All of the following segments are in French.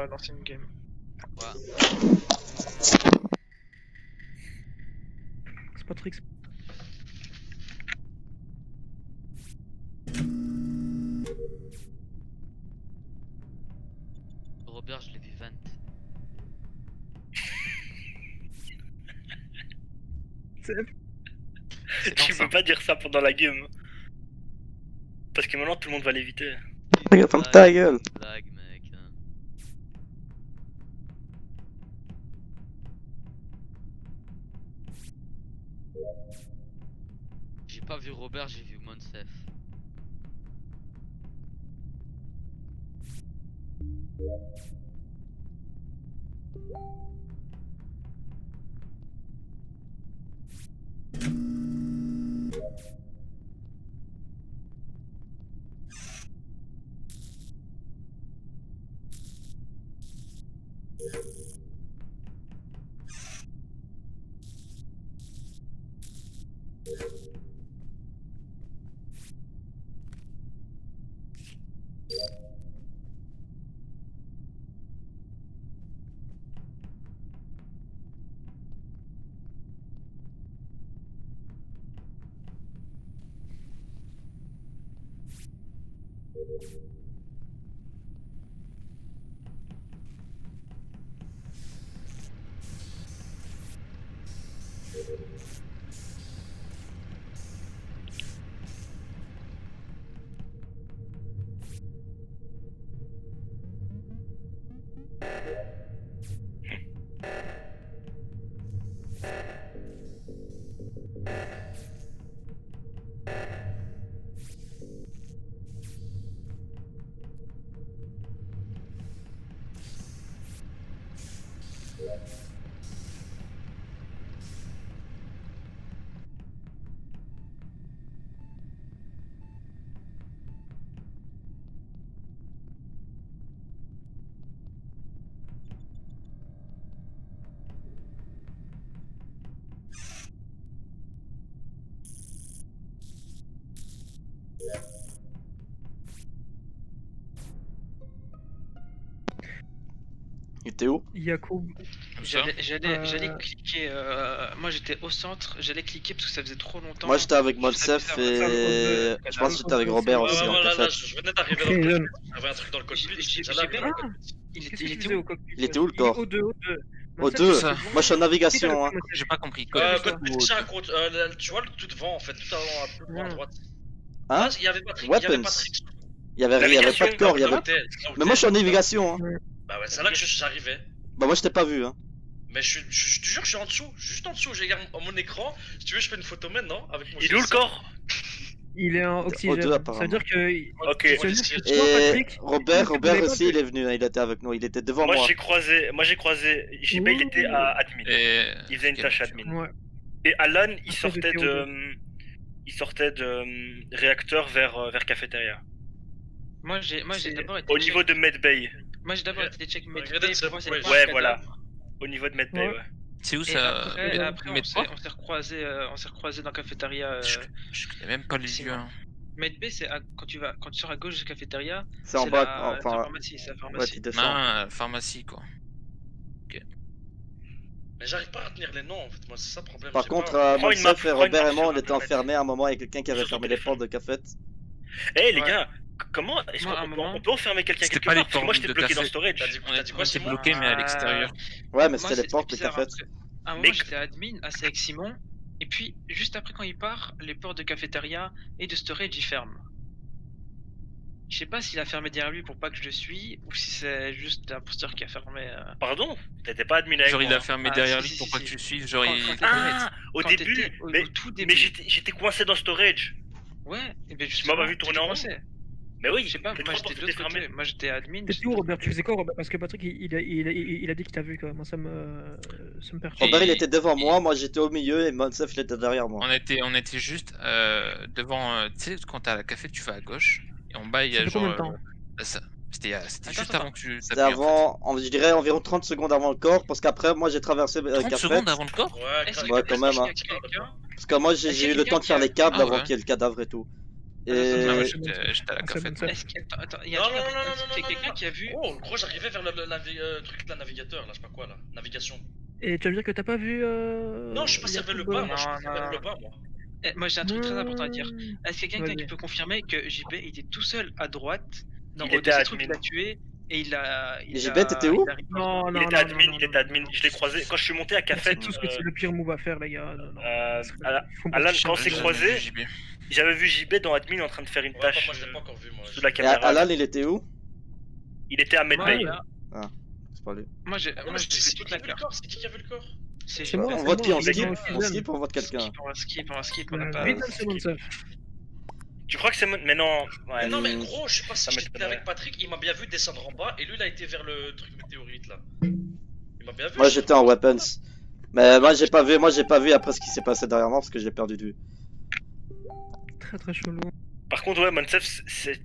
l'ancienne game. Ouais. C'est Patrick. Robert, je l'ai vu 20. Tu peux pas dire ça pendant la game. Parce que maintenant tout le monde va l'éviter. Regarde, ferme ta gueule. Blague, mec. Hein. J'ai pas vu Robert, j'ai vu Monsef. Il était où? Yacoub. J'allais cliquer. Moi j'étais au centre, j'allais cliquer parce que ça faisait trop longtemps. Moi j'étais avec Monsef et je pense que j'étais avec Robert aussi en café. je venais d'arriver dans le cockpit. J'avais un truc dans le cockpit. J'étais déjà là. Il était où? Il était où le corps? Au 2. Au 2. Moi je suis en navigation. Hein. J'ai pas compris. Cockpit chat, tu vois le tout devant en fait, tout avant à droite. Hein? Il y avait Patrick. Weapons. Il y avait pas de corps. Mais moi je suis en navigation. Hein. Bah ouais, c'est là que j'arrivais. Bah moi je t'ai pas vu. Hein. Mais je te jure, je suis en dessous, juste en dessous, je regarde mon écran. Si tu veux, je fais une photo maintenant avec mon. Il est où le corps? Il est en oxygène. O2 Ça apparemment. veut dire que. Ok. Et Robert aussi il est venu, il était avec nous, il était devant moi. Moi j'ai croisé, JB il était à admin. Il faisait une tâche admin. Ouais. Et Alan il Après, sortait j'étais de réacteur vers cafétéria. Moi j'ai d'abord été. Au niveau de Medbay. Moi j'ai d'abord été check Medbay Regardez, pour voir si elle était Ouais pas voilà. cadavre. Au niveau de Medbay, ouais. C'est où Et ça? après on s'est recroisés dans la cafétéria. Je connais même pas les yeux. Hein. Medbay c'est quand tu sors à gauche de la cafétéria. C'est en bas, la enfin. pharmacie, c'est la Ouais, pharmacie. tu descends. Ah, pharmacie quoi. Mais j'arrive pas à retenir les noms en fait, moi c'est ça le problème. Par j'ai contre, pas- Monsef et Robert et moi on sur était Internet. enfermés à un moment avec quelqu'un qui avait Sur ton fermé les téléphone. portes de café. Eh les Ouais. gars, comment est-ce Moi, à un qu'on moment- on peut enfermer quelqu'un C'était quelque pas part? les Parce que moi portes j'étais de bloqué dans café. storage. T'as dit On quoi était Simon? bloqué mais à l'extérieur. Ouais, mais Moi, c'était les portes de bizarre, café. parce que À un moment, Mais- j'étais admin, assis avec Simon, et puis juste après, quand il part, les portes de cafétéria et de storage ils ferment. Je sais pas s'il a fermé derrière lui pour pas que je le suis, ou si c'est juste l'imposteur qui a fermé. Pardon? T'étais pas admin avec Genre il moi. a fermé Ah, derrière si, lui si, pour si, pas si. que tu le suives. Genre il. Ah, au Quand début, t'étais au tout début. mais j'étais coincé dans storage. Ouais, et ben m'as justement, pas vu tourner j'étais en rond? coincé. Mais oui, Je sais pas, les moi trois j'étais portes de l'autre étaient côté, fermées. moi j'étais admin. T'es où, Robert? Tu faisais quoi, Robert? Parce que Patrick, il a dit qu'il t'a vu, quoi. Moi, ça me perturbe. Robert il était devant moi j'étais au milieu et Monsef il était derrière moi. On était juste devant. Tu sais, quand t'es à la café, tu vas à gauche. Et en bas, il y Ça a fait combien de genre. temps? C'était Attends, juste attends. avant que tu C'était t'appuies, en fait. avant, je dirais environ 30 secondes avant le corps parce qu'après moi j'ai traversé le 30 café. secondes avant le corps? Ouais, Est-ce Ouais, quand même, hein. qu'il y a quelqu'un Parce que moi j'ai eu le temps de faire les câbles Ah, avant ouais. qu'il y ait le cadavre et tout. Et- Ah, moi, c'est j'étais à la Ah, café. c'est bon, Est-ce qu'il y a... Attends, il y a Non, non, non, quelqu'un non, non, non, quelqu'un non. qui a vu... Oh, gros, j'arrivais vers le truc de la navigateur, là, je sais pas quoi, là. Navigation. Et tu veux dire que t'as pas vu. Non, je suis passé vers le bas, moi, je suis Non, passé vers non. le bas, moi. Moi j'ai un truc très important à dire. Hmm. Est-ce qu'il y a quelqu'un qui Vas-y. peut confirmer que JB était tout seul à droite dans Il le était ces trucs admin. qu'il a tué et il a... Et JB, t'étais où? Non, Il non, était non, admin, non, il était admin. Je l'ai croisé quand je suis monté à café. C'est tout ce que c'est le pire move à faire, les gars. Non, non. Faut pas Alan, se quand chercher. c'est croisé, JB. j'avais vu JB dans admin en train de faire une Ouais, tâche moi, je l'ai pas encore vu, moi. sous la Et caméra. Alan, il était où? Il était à Moi, Medbay. là, C'est pas lui. moi j'ai Moi, fait c'est qui toute qui la a vu le carte. corps? C'est qui a vu le corps? C'est moi, On c'est vote moi, qui? On c'est skip? moi, On skip ou on vote quelqu'un? On skip, on n'a Ouais, pas... vite, c'est Monsef. Tu crois que c'est Mais non. Ouais. Mais non, mais gros, je sais pas si Ça j'étais m'étonnerait. avec Patrick, il m'a bien vu descendre en bas, et lui, il a été vers le truc météorite, là. Il m'a bien vu. Moi, j'étais en weapons. Mais moi, j'ai pas vu après ce qui s'est passé derrière moi parce que j'ai perdu de vue. Très très chelou. Par contre, ouais, Monsef, c'est.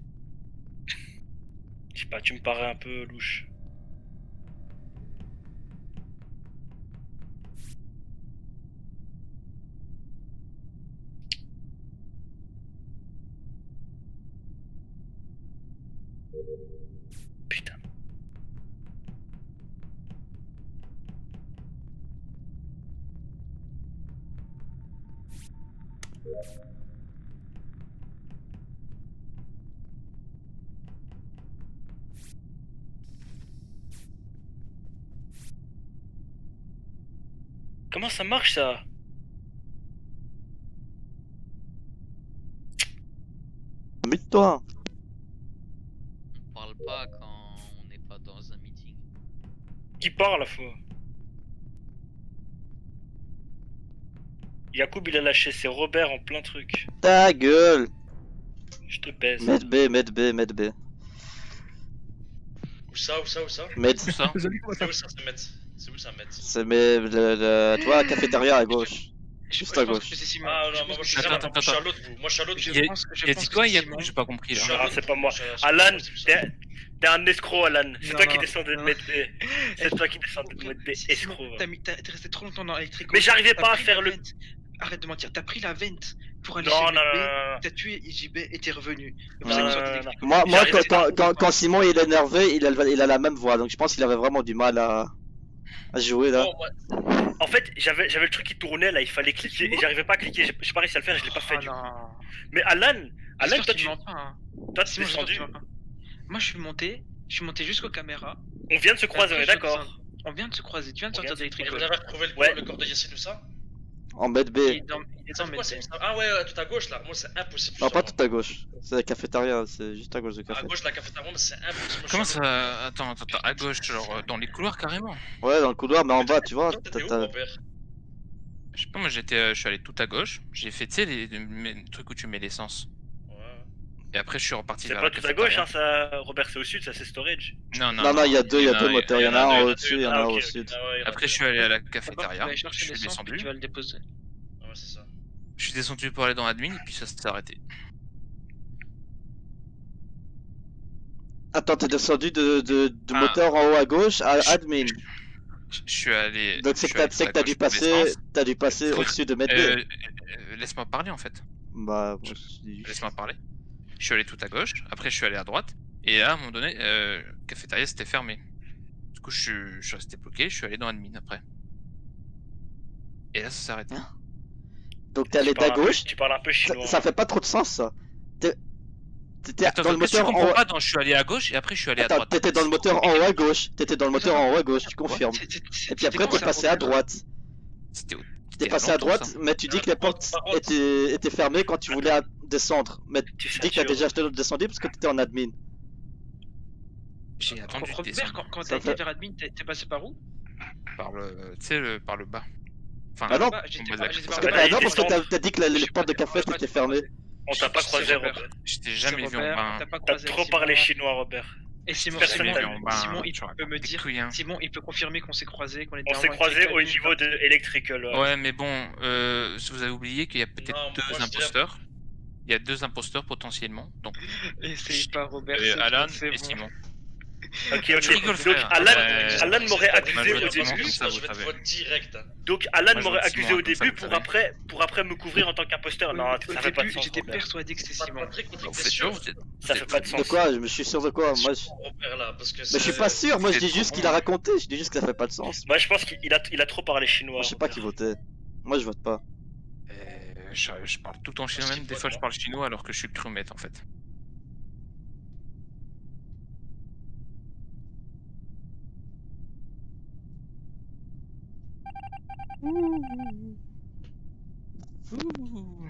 Je sais pas, tu me parais un peu louche. Putain. Comment ça marche ça? Mute-toi. On parle pas quand on n'est pas dans un meeting. Qui parle la fois? Yacoub il a lâché, c'est Robert en plein truc. Ta gueule. Je te baise. Med B. Où ça, où ça, où ça? Med. Tout ça. Vous avez quoi C'est ça où ça, se mettre? C'est où ça, mettre? C'est tu vois, la cafétéria à gauche. Juste à pense gauche. que c'est Simon. Ah Je non, pense moi que je c'est suis Attends, à moi, je suis à l'autre bout. Moi je suis à l'autre bout. Je Il- pense que Il a dit c'est quoi, Simon. Yacoub? J'ai pas compris Je là. suis à Ah, l'autre c'est bout, pas moi. je suis à Alan, l'autre bout, c'est ça. t'es un escroc, Alan. C'est Non, toi qui non, descends de non. Medbay. C'est toi qui descends de Medbay, Simon, escroc. t'es resté trop longtemps dans l'électrique. Mais j'arrivais T'as pas à pris faire la le. vente. Arrête de mentir, t'as pris la vente pour aller Non, chez non, non, JB, non, non. t'as tué JB et t'es revenu. C'est pour Non, ça que non, vous sortez non, d'électrique. Moi, J'arrivais quand Simon il est énervé, il a la même voix. Donc je pense qu'il avait vraiment du mal à jouer là. Bon, moi, En fait, j'avais le truc qui tournait là, il fallait cliquer et j'arrivais pas à cliquer. J'ai pas réussi à le faire, je l'ai pas fait Ah du coup. non. Mais Alan, J'espère toi que tu. mens pas, hein. Toi tu Simon, j'espère que descendu. tu mens pas. Moi je suis monté jusqu'aux caméras. On vient de se croiser, on est Après, je d'accord. descends. On vient de se croiser, tu viens de On sortir vient de se d'électrique. vous avez retrouvé Ouais. le corps de Yassine ou ça? En Med B. Il est dans C'est quoi, Medbay. c'est ça? Ah ouais, tout à gauche là. Moi c'est impossible. Non, sur pas moi. tout à gauche. C'est la cafétéria, c'est juste à gauche du À café. gauche de la cafétéria, mais c'est impossible. Moi, Comment je suis à l'autre ça. Attends, à gauche, genre dans les couloirs carrément. Ouais, dans le couloir, mais en bas, tu vois. bout. Toi, t'étais où, Robert? Je sais pas, moi je suis allé tout à gauche. J'ai fait, tu sais, les trucs où tu mets l'essence. Ouais. Et après, je suis reparti C'est vers pas la tout à gauche, cafétéria. hein, ça. Robert, c'est au sud, ça c'est storage. Non, Non, il y a deux moteurs. Il y en a un en au-dessus, il y en a un Ah, ok, au ok. sud. Ah ouais, il y en a Après, deux. je suis allé à la D'abord, tu cafétéria. vas aller Je chercher suis l'essence puis descendu. tu vas le déposer. Ah ouais, c'est ça. Je suis descendu pour aller dans admin et puis ça s'est arrêté. Attends, t'es descendu du Ah. moteur en haut à gauche à admin. Je suis allé. Donc c'est je que suis allé t'as tout à dû gauche pour l'essence. passer Frère, au-dessus de Med B. Laisse-moi parler en fait. Bah, moi, je dis- Laisse-moi parler. Je suis allé tout à gauche, après je suis allé à droite, et là, à un moment donné, cafétéria c'était fermé. Du coup, je suis resté bloqué, je suis allé dans admin après. Et là, ça s'est arrêté. Donc t'es allé à gauche. Tu parles un peu chinois. Ça fait pas trop de sens ça. T'étais Attends, dans le qu'est-ce que tu moteur en comprends haut. pas dans je suis allé à gauche et après je suis allé à Attends, droite. t'étais dans le moteur en haut à gauche. T'étais dans le moteur en haut à gauche, tu confirmes. Et puis après t'es passé à droite. C'était T'es passé à droite, mais tu dis que les portes étaient fermées quand tu voulais descendre. Mais tu dis que t'as déjà descendu parce que t'étais en admin. J'ai attendu de Robert, descendre quand Ça t'as été fait- vers admin, t'es passé par où? par le, tu sais, par le bas. Enfin, Ah non, Bah, j'étais on pas- va j'étais dire pas que par ça là. non, parce que descendre. t'as dit que les portes de café étaient fermées. On t'a pas C'est croisé, Robert. Robert. je t'ai C'est jamais vu en Robert, bas. t'as pas T'as croisé trop Simon. parlé chinois, Robert. Et Simon, Personne Simon, t'a vu en bas, Simon, il tu peut racontes me des dire, couilles, hein. Simon, il peut confirmer qu'on s'est croisés, qu'on était On s'est croisé au niveau de Electrical. Ouais, mais bon, vous avez oublié qu'il y a peut-être Non, moi, deux je dirais- imposteurs. Il y a deux imposteurs potentiellement. Donc, Et c'est pas Robert, c'est Alan bon, c'est et bon. Simon. Ok, Je ok. rigole, Donc frère. Alan m'aurait accusé au Malheureusement, début. ça, je vous vais te savez. vote direct. Hein. Donc Alan Moi, je m'aurait vote accusé Simon, au comme ça, début vous pour après me couvrir en tant qu'imposteur. Non, Au ça fait pas de début, sens. j'étais Robert. persuadé que c'était Simon. Patrick, Vous t'es faites sûr sûr, vous êtes- Ça vous fait êtes- pas de De sens. quoi? Je me suis sûr de quoi? Moi, Robert là, parce que mais je suis pas sûr, moi je dis C'est juste trop qu'il a bon. raconté, je dis juste que ça fait pas de sens. Moi je pense qu'il a trop parlé chinois. Moi je sais pas Robert. qui votait. Moi je vote pas. Je parle tout en chinois, Parce même qu'il des fois je vote, parle chinois alors que je suis le crewmate en fait. Ouh.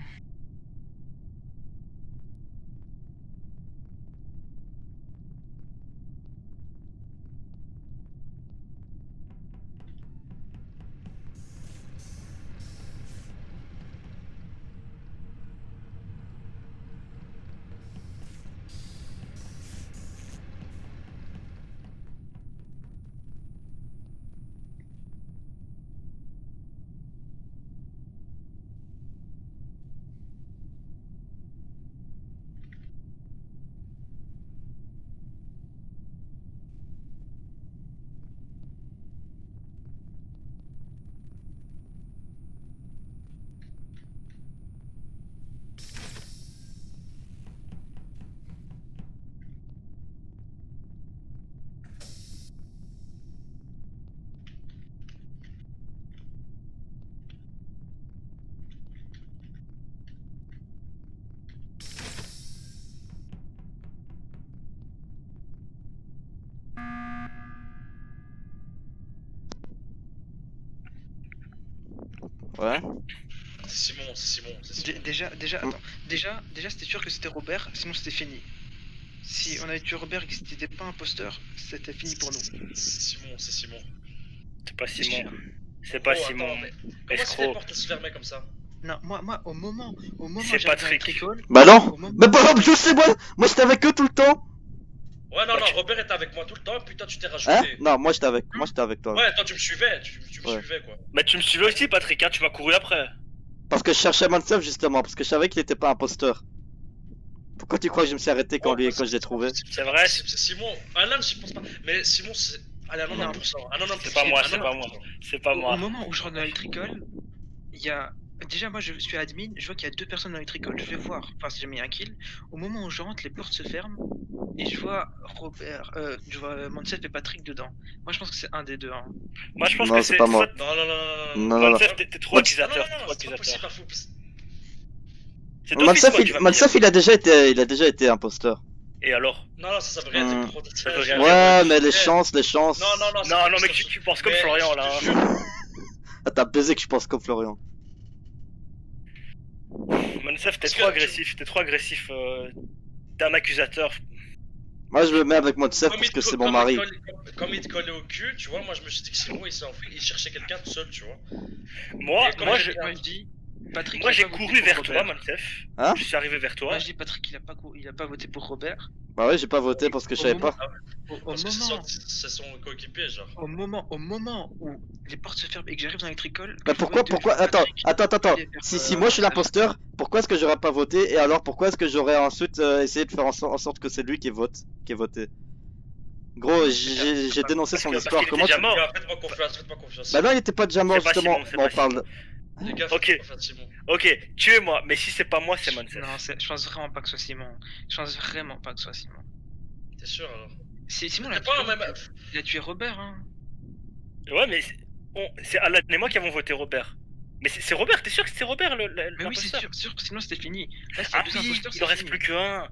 Ouais. C'est Simon. Déjà, attends. Déjà, c'était sûr que c'était Robert, sinon c'était fini. Si on avait tué Robert et que c'était pas imposteur, c'était fini pour nous. C'est Simon. C'est pas C'est Simon. sûr. C'est pas Oh, Simon. attends, mais comment est-ce que les portes se fermaient comme ça? Non, moi, au moment C'est j'arrive dans Patrick. l'école, Bah non. au moment- Mais bah je sais moi j'étais avec eux tout le temps. Ouais, non, Bah, Robert était avec moi tout le temps, et puis toi tu t'es Hein? rajouté. Non, moi j'étais avec toi. Ouais, toi tu me suivais, tu me Ouais. suivais quoi. Mais tu me suivais aussi, Patrick, hein, tu m'as couru après. Parce que je cherchais Mansef justement, parce que je savais qu'il était pas imposteur. Pourquoi tu crois que je me suis arrêté quand je l'ai trouvé? C'est vrai, C'est Simon. Alan, j'y pense pas. Mais Simon, c'est. Allez, à 99%. À 99%. C'est pas moi, à c'est pas moi. 99%. C'est pas Au moi. moment où je rentre dans l'électricole, il y a. Déjà, moi je suis admin, je vois qu'il y a 2 personnes dans l'électricole, je vais voir, enfin si jamais il y a un kill. Au moment où je rentre, les portes se ferment et je vois je vois Mansef et Patrick dedans. Moi je pense que c'est un des deux. Hein. Moi je pense Non, que c'est pas moi. Non. Mansef, t'es trop accusateur. C'est pas possible, C'est d'office, quoi, tu vas me dire. Mansef il a déjà été imposteur. Et alors? Non, ça veut rien dire. Ça veut rien dire. Ouais, mais les chances. Non, mais tu penses comme Florian là. Ah, t'as baisé que je pense comme Florian. Mansef, t'es Parce trop que agressif, T'es un accusateur. Moi je me mets avec Mansef parce que c'est mon mari. Comme il te collait au cul, tu vois, moi je me suis dit que Simon il s'est enfui, il cherchait quelqu'un tout seul, tu vois. Moi, Et comme moi, je- je- Moi je dis. Patrick, moi il a j'ai pas voté couru pour vers toi, Robert. Mansef. Hein? Je suis arrivé vers toi. Moi je dis Patrick il a pas voté pour Robert. Bah ouais, j'ai pas voté parce que je savais pas. Au Parce que moment, c'est son coéquipier, genre. au moment où les portes se ferment et que j'arrive dans l'électricole. Mais pourquoi attends. Si moi je suis l'imposteur, pourquoi est-ce que j'aurais pas voté et alors pourquoi est-ce que j'aurais ensuite essayé de faire en sorte que c'est lui qui est voté? Gros, j'ai dénoncé son parce histoire. qu'il Comment était tu... déjà mort. Faites-moi confiance. Bah non, il était pas déjà mort C'est pas justement. Simon, c'est Bon, pas on parle. Les gars, Ok. faites-moi confiance, Simon. Ok, tuez-moi, mais si c'est pas moi, c'est Mansef. Non, je pense vraiment pas que ce soit Simon. Je pense vraiment pas que ce soit Simon. T'es sûr alors? Simon T'es pas un même. il a tué Robert. Hein. Ouais, mais c'est Alan et moi qui avons voté Robert. Mais c'est Robert, t'es sûr que c'est Robert Mais oui, c'est l'imposteur? sûr, sinon c'était fini. Là, s'il y a Ah deux oui, imposteurs, il en c'est reste fini. plus qu'un.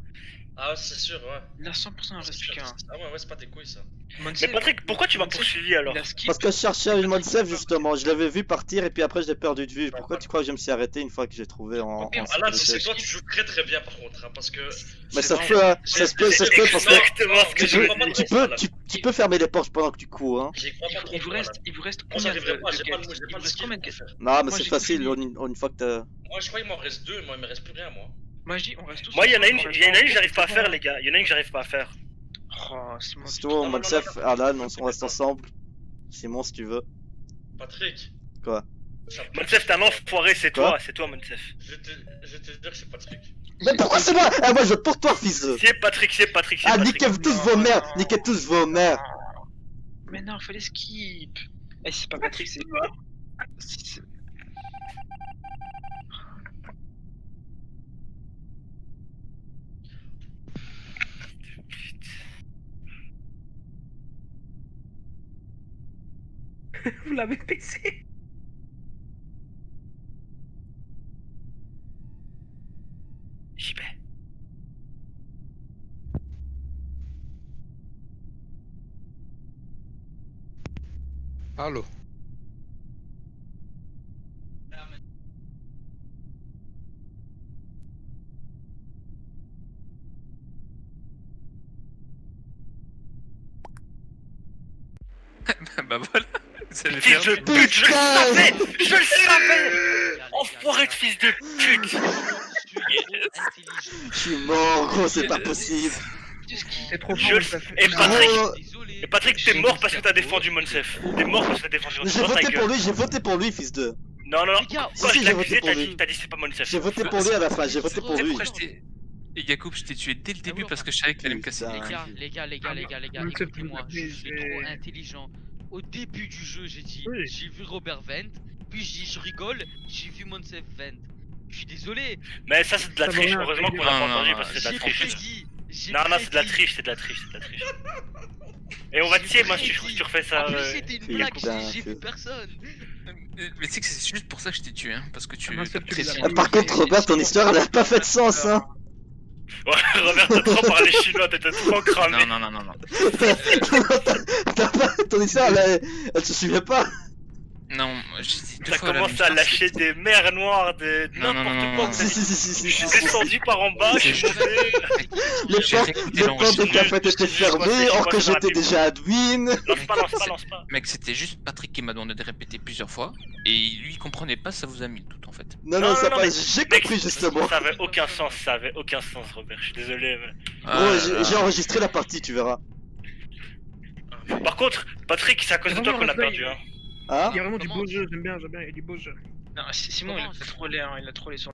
Ah, c'est sûr, ouais. Là, 100% il en reste plus qu'un. Ah ouais, c'est pas des couilles ça. Mais Patrick, pourquoi tu m'as poursuivi alors? Parce que je cherchais une Mansef justement. Je l'avais vu partir et puis après je l'ai perdu de vue. Pourquoi tu crois que je me suis arrêté une fois que j'ai trouvé en Alan, sécurité? c'est toi, tu joues très bien par contre, hein, parce que. Mais ça se vrai. peut, hein, ça se peut parce que Exactement ce que je Non, veux tu dire. peux- tu peux fermer les portes pendant que tu cours, hein. J'y crois pas trop. Il vous reste Moi, combien j'arriverai pas, de j'ai quêtes pas Il le vous reste skill combien de pour quêtes faire. Non, mais Moi, c'est j'ai facile tout une fois que t'as. Moi, je crois qu'il m'en reste 2, moi, il me reste plus rien, moi. Moi, je dis, on reste tous. Moi, il y en a une ensemble, que j'arrive pas à faire, les gars. Il y en a une que j'arrive pas à faire. Oh, Simon, Si tu tu veux, non, non, Mansef, non, Alan, non, on reste ensemble. Simon, si tu veux. Patrick. Quoi? Mansef, t'es un enfoiré, c'est Quoi toi, Mansef. Je vais te dire que c'est Patrick. Mais pourquoi c'est moi? Ah, moi je vote pour toi, fils de. C'est Patrick, c'est Patrick, c'est Ah, Patrick. niquez tous vos mères, niquez tous vos mères. Mais non, fallait skip. Eh, c'est pas Patrick, c'est. c'est- Vous l'avez baissé. J'y vais. Allô. Bah voilà, vous avez Fils de perdu. pute, je le savais! Je le savais! Enfoiré de fils de pute! Je suis trop intelligent. Je suis mort, gros, c'est pas possible. C'est trop Je fort. le- ça fait- Et Non, Patrick, Gros, Désolé. Et Patrick, t'es mort parce que t'as défendu Monsef. T'es mort parce que t'as défendu j'ai Monsef. Dans ta voté pour gueule. lui, j'ai voté pour lui, fils de. Non, non, non. Les gars, Quand Si, je j'ai t'ai voté accusé, pour lui. t'as dit c'est pas Monsef. J'ai voté pour lui à la fin, j'ai voté pour lui. Après, et Yacoub, je t'ai tué dès le début parce que je savais que t'allais me casser les Putain. couilles. les gars, Monsef, écoutez-moi, je suis mais- trop intelligent. Au début du jeu, j'ai dit, Oui. j'ai vu Robert Vent, puis j'ai dit, je rigole, j'ai vu Monsef Vent. Je suis désolé. Mais ça, c'est de la Ça va triche. rien, Heureusement qu'on non, l'a pas non, entendu non, parce que c'est de la J'ai triche. prédit. j'ai Non, non, c'est de la prédit. triche, c'est de la triche, c'est de la triche. Et on va te J'ai tirer, moi, si prédit. tu refais ça. En plus, c'était une blague, putain, j'ai vu que- personne. Mais tu sais que c'est juste pour ça que je t'ai tué, hein, parce que tu. Ah, Monsef, tu les as t'apprécies. Ah, par contre, Robert, ton histoire, elle a pas fait de sens, hein. Ouais, Robert, t'as trop parlé chinois, t'étais trop cramé. Non, non, non, non, non. T'as pas, ton histoire, elle se suivait pas. Non, j'ai dit deux T'as fois la même commencé à chose, lâcher c'est- des mers noires, de Non, non, non, n'importe non, quoi. non. Si, si, si, si, Je si, suis si, si. descendu par en bas, je suis monté. Les J'ai portes, réécouté les portes de l'enregistrement. café étaient fermées, or que j'étais déjà admin. Lance pas, lance pas, lance pas. Mec, c'était juste Patrick qui m'a demandé de répéter plusieurs fois, et lui il comprenait pas, ça vous a mis le doute en fait. Non, Non, non, ça non, pas, mais- j'ai Mec, compris justement. Ça avait aucun sens, ça avait aucun sens, Robert. Je suis désolé. Mais... Gros, j'ai enregistré la partie, tu verras. Par contre, Patrick, c'est à cause de toi qu'on a perdu. Hein. Hein? Il y a vraiment du Comment beau jeu, j'aime bien, il y a du beau jeu. Non, Simon, il Comment a trollé, hein, il a trollé son.